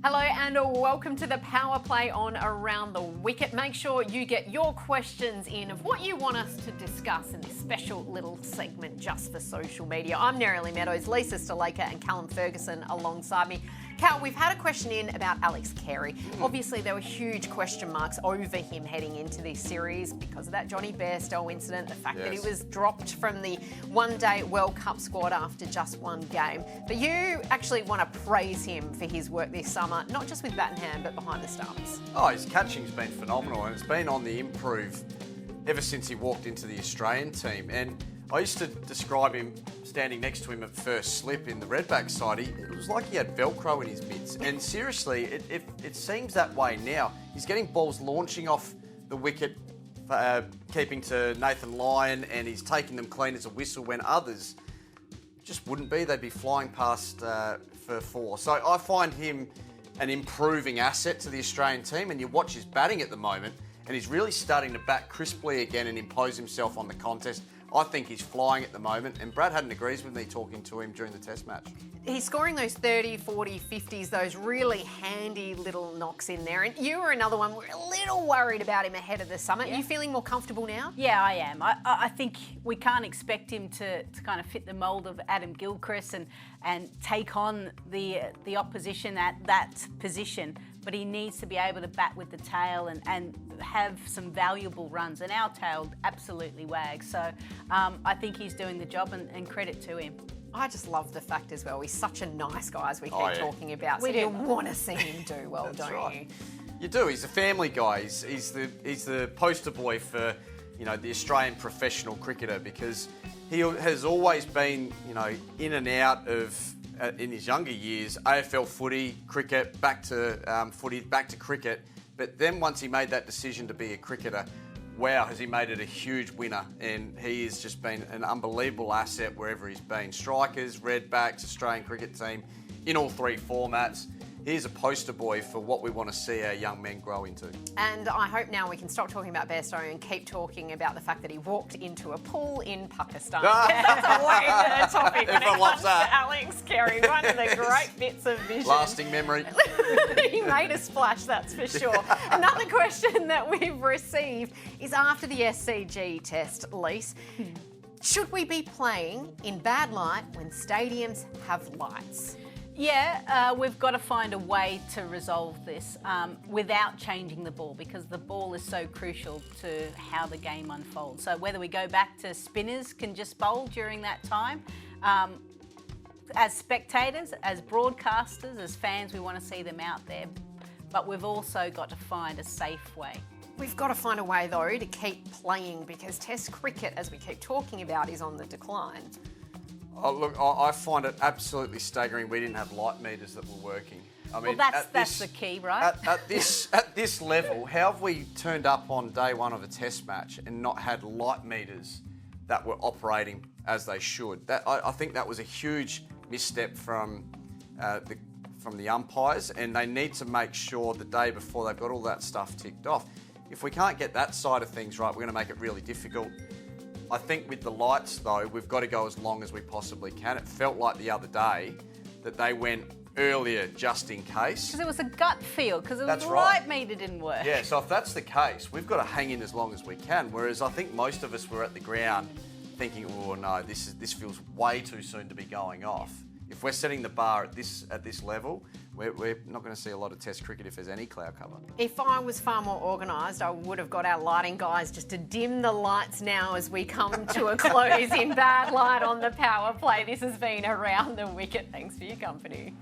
Hello and welcome to the Power Play on Around the Wicket. Make sure you get your questions in of what you want us to discuss in this special little segment just for social media. I'm Nerily Meadows, Lisa Stalaker and Callum Ferguson alongside me. Cal, we've had a question in about Alex Carey. Obviously, there were huge question marks over him heading into this series because of that Johnny Bairstow incident, the fact that he was dropped from the one-day World Cup squad after just one game. But you actually want to praise him for his work this summer, not just with bat and hand, but behind the stumps. Oh, his catching's been phenomenal and it's been on the improve ever since he walked into the Australian team. And I used to describe him standing next to him at first slip in the Redback side. It was like he had Velcro in his mitts. And seriously, it seems that way now. He's getting balls launching off the wicket, keeping to Nathan Lyon, and he's taking them clean as a whistle when others just wouldn't be. They'd be flying past for four. So I find him an improving asset to the Australian team, and you watch his batting at the moment, and he's really starting to bat crisply again and impose himself on the contest. I think he's flying at the moment, and Brad Haddin agrees with me talking to him during the Test match. He's scoring those 30, 40, 50s, those really handy little knocks in there. And you were another one. We're a little worried about him ahead of the summit. Are you feeling more comfortable now? Yeah, I am. I think we can't expect him to kind of fit the mould of Adam Gilchrist and take on the opposition at that position. But he needs to be able to bat with the tail and have some valuable runs. And our tail absolutely wags. So I think he's doing the job and credit to him. I just love the fact as well. He's such a nice guy, as we keep talking about. So We do. you want to see him do well, don't you? You do. He's a family guy. He's the poster boy for, you know, the Australian professional cricketer, because he has always been, you know, in and out of, in his younger years, AFL footy, cricket, back to footy, back to cricket. But then once he made that decision to be a cricketer, wow, has he made it a huge winner. And he has just been an unbelievable asset wherever he's been. Strikers, Redbacks, Australian cricket team, in all three formats. He's a poster boy for what we want to see our young men grow into. And I hope now we can stop talking about Bairstow and keep talking about the fact that he walked into a pool in Pakistan. That's a way better topic when it comes to Alex Carey. One of the great bits of vision. Lasting memory. He made a splash, that's for sure. Another question that we've received is after the SCG test, Lise. Should we be playing in bad light when stadiums have lights? Yeah, we've got to find a way to resolve this without changing the ball, because the ball is so crucial to how the game unfolds. So whether we go back to spinners can just bowl during that time, as spectators, as broadcasters, as fans, we want to see them out there. But we've also got to find a safe way. We've got to find a way, though, to keep playing, because Test cricket, as we keep talking about, is on the decline. Oh, look, I find it absolutely staggering we didn't have light meters that were working. I mean, well, that's the key, right? At this level, how have we turned up on day one of a Test match and not had light meters that were operating as they should? I think that was a huge misstep from the umpires, and they need to make sure the day before they've got all that stuff ticked off. If we can't get that side of things right, we're going to make it really difficult. I think with the lights, though, we've got to go as long as we possibly can. It felt like the other day that they went earlier just in case. Because it was a gut feel, because the light meter didn't work. Yeah, so if that's the case, we've got to hang in as long as we can. Whereas I think most of us were at the ground thinking, oh no, this feels way too soon to be going off. If we're setting the bar at this level, we're not going to see a lot of Test cricket if there's any cloud cover. If I was far more organised, I would have got our lighting guys just to dim the lights now as we come to a close in bad light on the Power Play. This has been Around the Wicket. Thanks for your company.